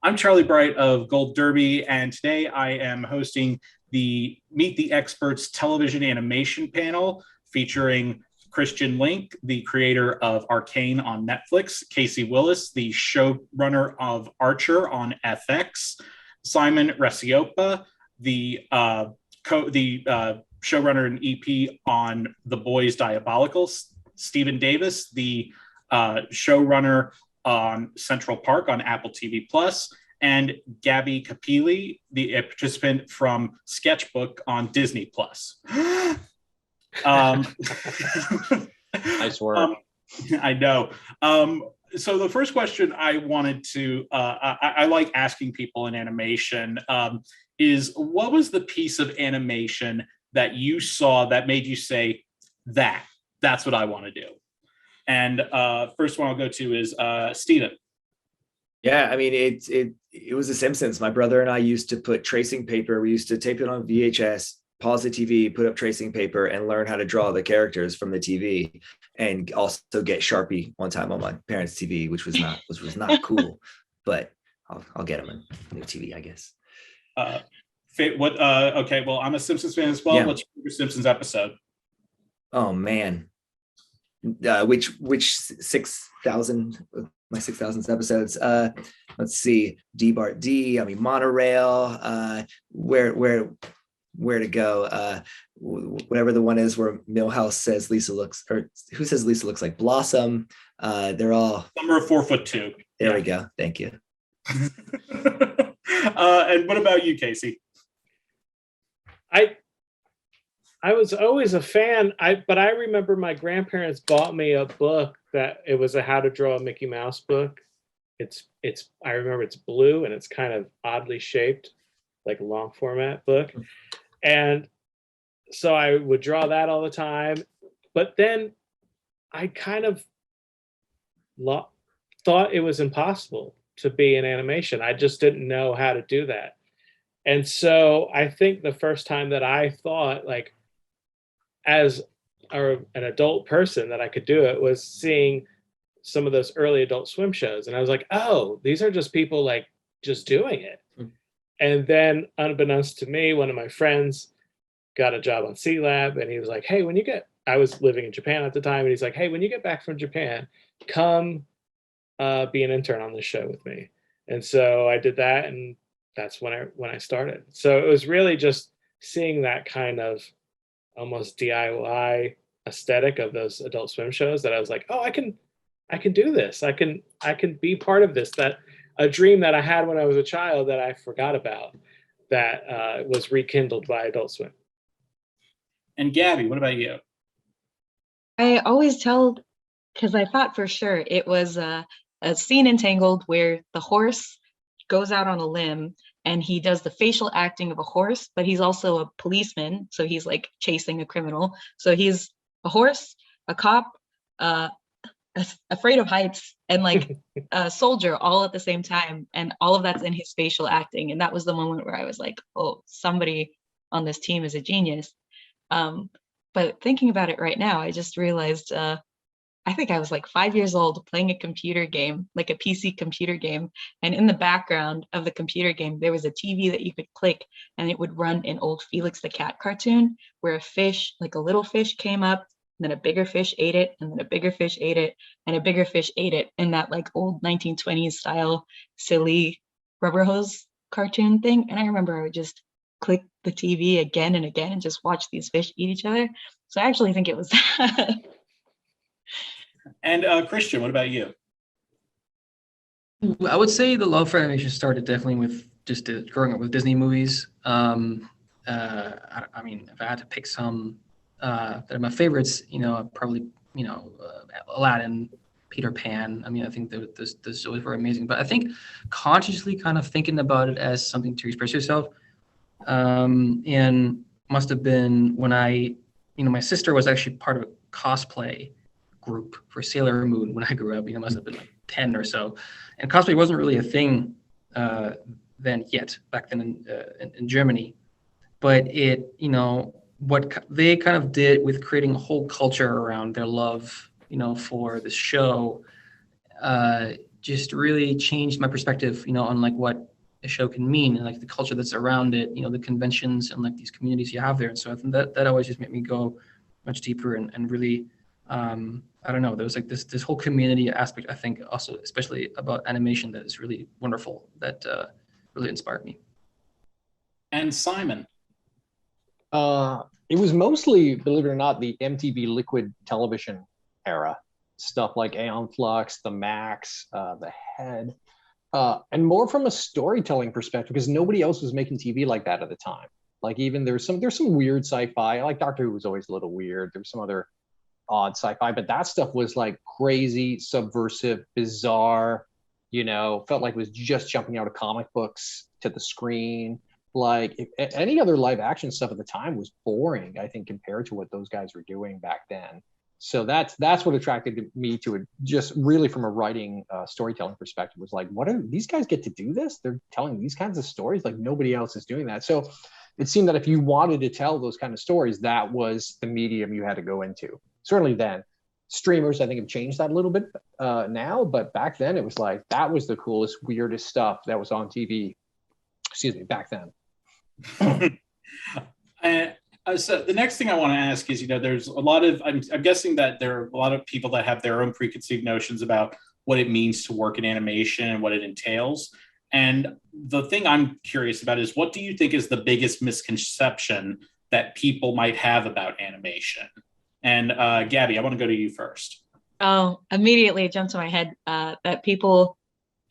I'm Charlie Bright of Gold Derby, and today I am hosting the Meet the Experts television animation panel featuring Christian Linke, the creator of Arcane on Netflix, Casey Willis, the showrunner of Archer on FX, Simon Racioppa, the showrunner and EP on The Boys Diabolical, Stephen Davis, the showrunner on Central Park on Apple TV Plus, and Gabby Capili, the participant from Sketchbook on Disney Plus. Nice work. I know. So the first question I wanted to, I like asking people in animation, is what was the piece of animation that you saw that made you say, that's what I want to do? And first one I'll go to is Steven. Yeah, I mean, it was The Simpsons. My brother and I used to put tracing paper. We used to tape it on VHS, pause the TV, put up tracing paper, and learn how to draw the characters from the TV. And also get Sharpie one time on my parents' TV, which was not cool, but I'll get them a new TV, I guess. Okay, well, I'm a Simpsons fan as well. Yeah. What's your Simpsons episode? Oh man, which 6,000 my 6,000th episodes? Let's see, D-Bart D. I mean, Monorail. Where to go? Whatever the one is where Milhouse says Lisa looks, or who says Lisa looks like Blossom? They're all Summer of 4'2". There we go. Thank you. And what about you, Casey? I was always a fan. But I remember my grandparents bought me a book that it was a How to Draw a Mickey Mouse book. I remember it's blue and it's kind of oddly shaped, like a long format book. And so I would draw that all the time. But then I kind of thought it was impossible to be in animation. I just didn't know how to do that. And so I think the first time that I thought, like, as an adult person that I could do it was seeing some of those early Adult Swim shows. And I was like, oh, these are just people like just doing it. And then unbeknownst to me, one of my friends got a job on C-Lab and he was like, hey, I was living in Japan at the time. And he's like, hey, when you get back from Japan, come be an intern on this show with me. And so I did that. And that's when I started. So it was really just seeing that kind of almost DIY aesthetic of those Adult Swim shows that I was like, oh, I can do this. I can be part of this. That a dream that I had when I was a child that I forgot about, that was rekindled by Adult Swim. And Gabby, what about you? I always tell, because I thought for sure it was a scene in Tangled where the horse goes out on a limb and he does the facial acting of a horse, but he's also a policeman. So he's like chasing a criminal. So he's a horse, a cop, afraid of heights, and like a soldier all at the same time. And all of that's in his facial acting. And that was the moment where I was like, oh, somebody on this team is a genius. But thinking about it right now, I just realized, I think I was like 5 years old playing a computer game, like a PC computer game. And in the background of the computer game, there was a TV that you could click and it would run an old Felix the Cat cartoon where a fish, like a little fish came up, and then a bigger fish ate it, and then a bigger fish ate it, and a bigger fish ate it, in that like old 1920s style, silly rubber hose cartoon thing. And I remember I would just click the TV again and again and just watch these fish eat each other. So I actually think it was that. And Christian, what about you? I would say the love for animation started definitely with just growing up with Disney movies. I mean, if I had to pick some that are my favorites, probably, Aladdin, Peter Pan. I mean, I think those shows were amazing. But I think consciously kind of thinking about it as something to express yourself, and must have been when my sister was actually part of a cosplay group for Sailor Moon when I grew up. Must have been like 10 or so, and cosplay wasn't really a thing then yet back then in Germany. But it, what they kind of did with creating a whole culture around their love, for the show, just really changed my perspective, on like what a show can mean and like the culture that's around it, the conventions and like these communities you have there. And so I think that always just made me go much deeper and really, I don't know, there was like this whole community aspect, I think also, especially about animation, that is really wonderful, that really inspired me. And Simon. It was mostly, believe it or not, the MTV Liquid television era. Stuff like Aeon Flux, The Max, The Head, and more from a storytelling perspective, because nobody else was making TV like that at the time. Like even there's some weird sci-fi. Like Doctor Who was always a little weird. There's some other odd sci-fi, but that stuff was like crazy, subversive, bizarre. Felt like it was just jumping out of comic books to the screen. Like any other live action stuff at the time was boring, I think, compared to what those guys were doing back then. So that's what attracted me to it, just really from a writing, storytelling perspective, was like, what do these guys get to do this? They're telling these kinds of stories, like nobody else is doing that. So it seemed that if you wanted to tell those kind of stories, that was the medium you had to go into. Certainly then. Streamers, I think, have changed that a little bit now, but back then it was like, that was the coolest, weirdest stuff that was on TV, back then. So the next thing I want to ask is, there's a lot of, I'm guessing that there are a lot of people that have their own preconceived notions about what it means to work in animation and what it entails. And the thing I'm curious about is, what do you think is the biggest misconception that people might have about animation? And Gabby, I want to go to you first. Oh, immediately it jumped to my head that people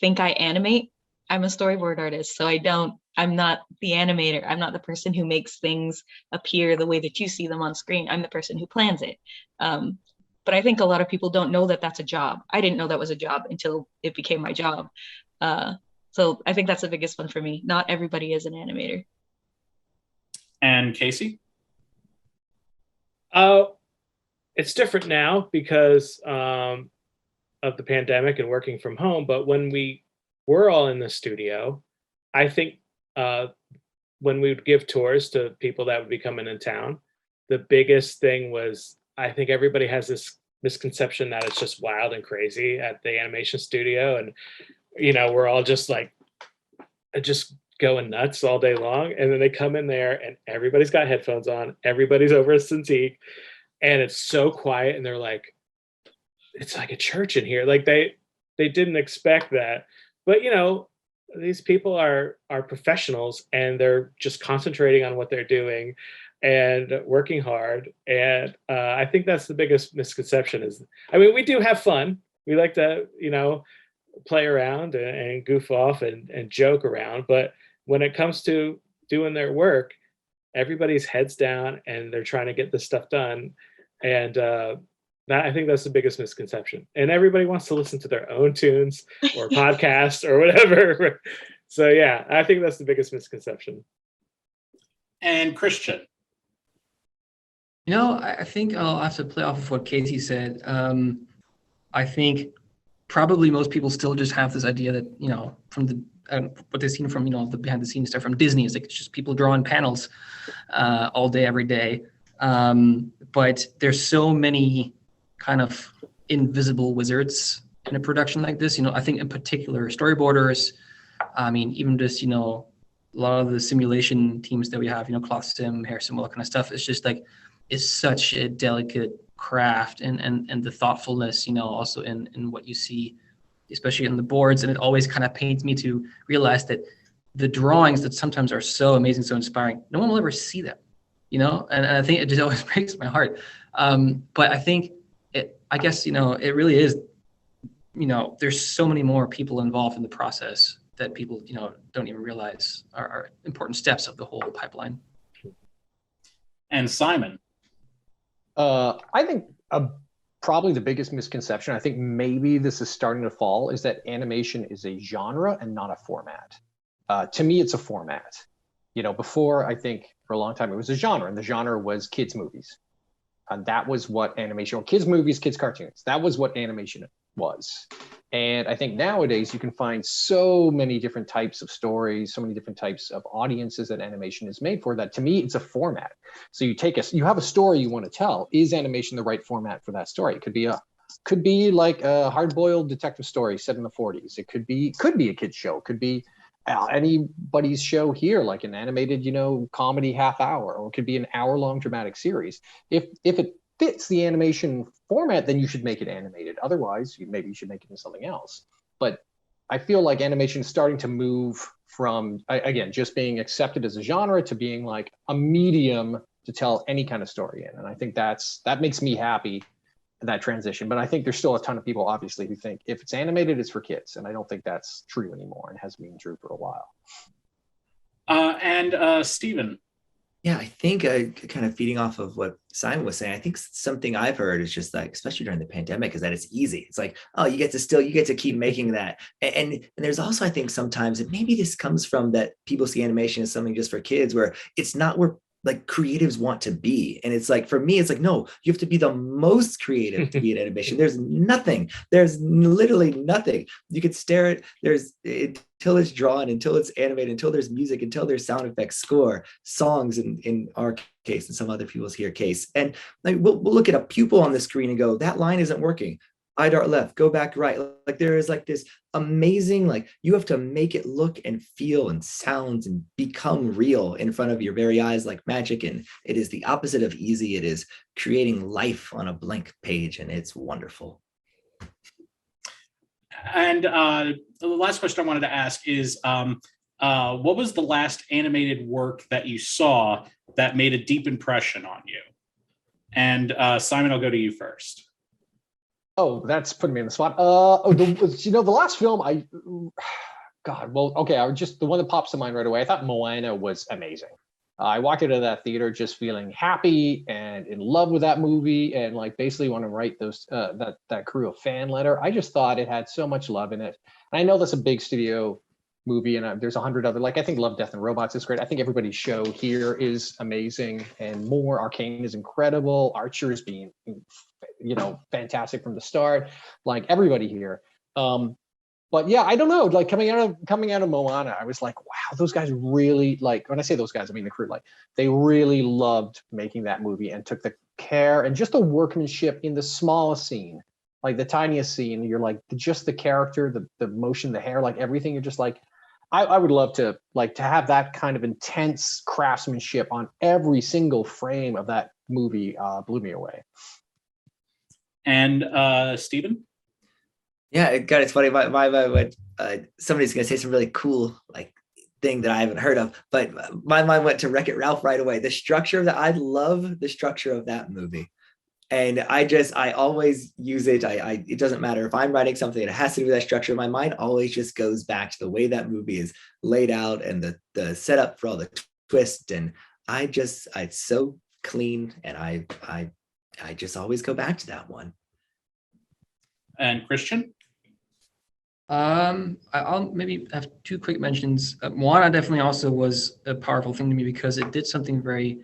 think I animate. I'm a storyboard artist, so I'm not the animator. I'm not the person who makes things appear the way that you see them on screen. I'm the person who plans it. But I think a lot of people don't know that that's a job. I didn't know that was a job until it became my job. So I think that's the biggest one for me. Not everybody is an animator. And Casey? It's different now because of the pandemic and working from home. But when we were all in the studio, I think when we would give tours to people that would be coming in town, the biggest thing was, I think everybody has this misconception that it's just wild and crazy at the animation studio. And, we're all just like, just going nuts all day long. And then they come in there and everybody's got headphones on, everybody's over a Cintiq, and it's so quiet. And they're like, it's like a church in here. Like they didn't expect that. But, these people are professionals, and they're just concentrating on what they're doing and working hard. And I think that's the biggest misconception is, we do have fun. We like to, play around and goof off and joke around. But when it comes to doing their work, everybody's heads down and they're trying to get this stuff done. And I think that's the biggest misconception. And everybody wants to listen to their own tunes or podcasts or whatever. So yeah, I think that's the biggest misconception. And Christian? I think I'll have to play off of what Casey said. I think probably most people still just have this idea that, from the what they've seen from, the behind the scenes stuff from Disney is like, it's just people drawing panels all day, every day. But there's so many kind of invisible wizards in a production like this. I think in particular storyboarders, even just, a lot of the simulation teams that we have, cloth sim, hair sim, all that kind of stuff. It's just like, it's such a delicate craft and the thoughtfulness, also in what you see, especially in the boards. And it always kind of pains me to realize that the drawings that sometimes are so amazing, so inspiring, no one will ever see them, and I think it just always breaks my heart. But I think I guess, it really is, there's so many more people involved in the process that people, don't even realize are important steps of the whole pipeline. And Simon? I think probably the biggest misconception, I think maybe this is starting to fall, is that animation is a genre and not a format. To me, it's a format. Before, I think for a long time, it was a genre, and the genre was kids' movies. And that was what animation, kids' movies, kids' cartoons, that was what animation was. And I think nowadays you can find so many different types of stories, so many different types of audiences that animation is made for, that to me, it's a format. So you have a story you want to tell. Is animation the right format for that story? It could be a could be like a hard-boiled detective story set in the 40s. It could be a kid's show. It could be anybody's show here, like an animated, comedy half hour, or it could be an hour-long dramatic series. If it fits the animation format, then you should make it animated. Otherwise, maybe you should make it into something else. But I feel like animation is starting to move from, again, just being accepted as a genre to being like a medium to tell any kind of story in. And I think that makes me happy, that transition. But I think there's still a ton of people, obviously, who think if it's animated, it's for kids. And I don't think that's true anymore, and hasn't been true for a while. And Stephen. Yeah, I think kind of feeding off of what Simon was saying, I think something I've heard is just like, especially during the pandemic, is that it's easy. It's like, oh, you get to keep making that. And there's also, I think sometimes, and maybe this comes from that people see animation as something just for kids, where it's not where like creatives want to be. And it's like, for me, it's like, no, you have to be the most creative to be in animation. There's literally nothing. You could stare at, until it's drawn, until it's animated, until there's music, until there's sound effects, score, songs in our case and some other people's case. And like, we'll look at a pupil on the screen and go, that line isn't working. Eye dart left, go back right. Like there is like this amazing, like you have to make it look and feel and sounds and become real in front of your very eyes like magic. And it is the opposite of easy. It is creating life on a blank page, and it's wonderful. And the last question I wanted to ask is, what was the last animated work that you saw that made a deep impression on you? And Simon, I'll go to you first. Oh, that's putting me in the spot. The last film the one that pops to mind right away, I thought Moana was amazing. I walked into that theater just feeling happy and in love with that movie, and like basically want to write those that crew a fan letter. I just thought it had so much love in it. And I know that's a big studio movie, and there's 100 other, like I think Love, Death and Robots is great. I think everybody's show here is amazing, and more. Arcane is incredible. Archer is being fantastic from the start, like everybody here. But yeah, I don't know, like coming out of Moana, I was like, wow, those guys really, like, when I say those guys, I mean the crew, like they really loved making that movie and took the care and just the workmanship in the smallest scene, like the tiniest scene. You're like, just the character, the motion, the hair, like everything. You're just like, I would love to have that kind of intense craftsmanship on every single frame of that movie. Blew me away. And Stephen? Yeah, God, it's funny. Somebody's gonna say some really cool like thing that I haven't heard of, but my mind went to Wreck-It Ralph right away. The structure of that, I love the structure of that movie, and I always use it. It doesn't matter if I'm writing something, it has to do with that structure. My mind always just goes back to the way that movie is laid out and the setup for all the twists, and it's so clean, and I just always go back to that one. And Christian? I'll maybe have two quick mentions. Moana definitely also was a powerful thing to me because it did something very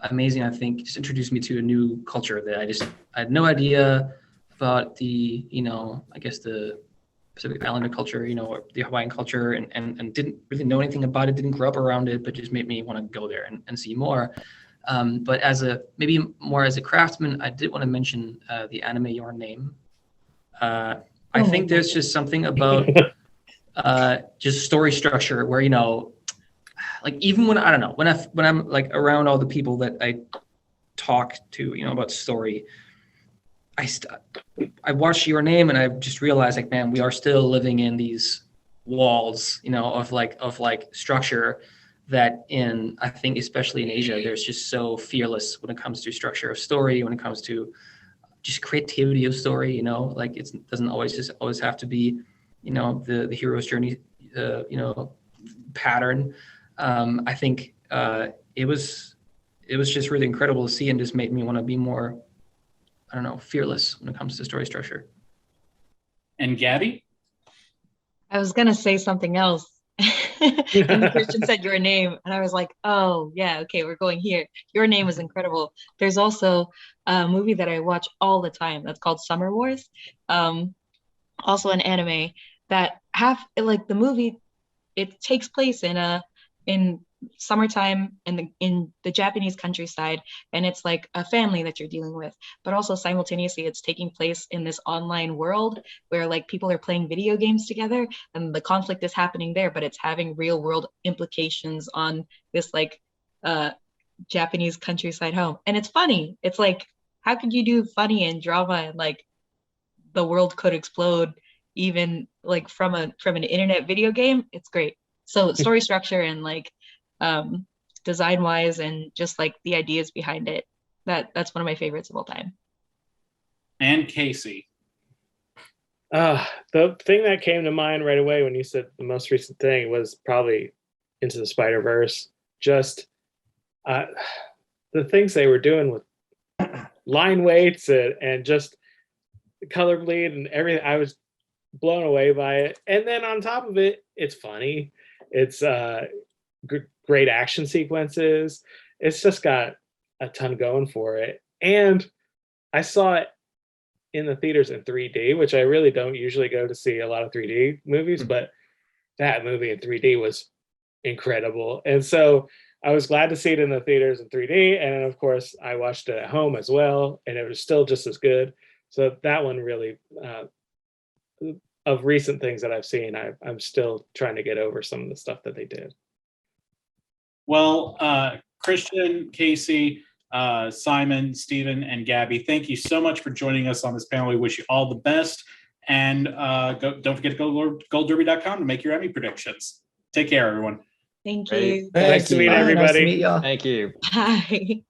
amazing. I think just introduced me to a new culture that I had no idea about the, I guess the Pacific Islander culture, or the Hawaiian culture, and didn't really know anything about it, didn't grow up around it, but just made me want to go there and see more. But maybe more as a craftsman, I did want to mention the anime Your Name. I think there's just something about just story structure where, like even when I'm like around all the people that I talk to, about story, I watch Your Name and I just realized like, man, we are still living in these walls, of structure that I think especially in Asia, there's just so fearless when it comes to structure of story, when it comes to just creativity of story, like it doesn't always have to be, the hero's journey, pattern. I think it was just really incredible to see, and just made me want to be more, fearless when it comes to story structure. And Gabby? I was gonna say something else. And Christian said Your Name, and I was like, oh yeah, okay, we're going here. Your Name is incredible. There's also a movie that I watch all the time that's called Summer Wars, also an anime that the movie, it takes place in a in summertime in the Japanese countryside, and it's like a family that you're dealing with, but also simultaneously it's taking place in this online world where like people are playing video games together, and the conflict is happening there, but it's having real world implications on this like Japanese countryside home. And it's funny. It's like, how could you do funny and drama and like the world could explode even like from an internet video game? It's great. So story structure and like design wise and just like the ideas behind it, that's one of my favorites of all time. And Casey. The thing that came to mind right away when you said the most recent thing was probably Into the Spider-Verse. Just the things they were doing with line weights and just color bleed and everything. I was blown away by it. And then on top of it, it's funny. It's great action sequences. It's just got a ton going for it. And I saw it in the theaters in 3D, which I really don't usually go to see a lot of 3D movies, but that movie in 3D was incredible. And so I was glad to see it in the theaters in 3D. And then of course I watched it at home as well, and it was still just as good. So that one really, of recent things that I've seen, I'm still trying to get over some of the stuff that they did. Well, Christian, Casey, Simon, Stephen, and Gabby, thank you so much for joining us on this panel. We wish you all the best. And don't forget to go to goldderby.com to make your Emmy predictions. Take care, everyone. Thank you. Nice to meet everybody. Nice to meet y'all. Thank you. Bye.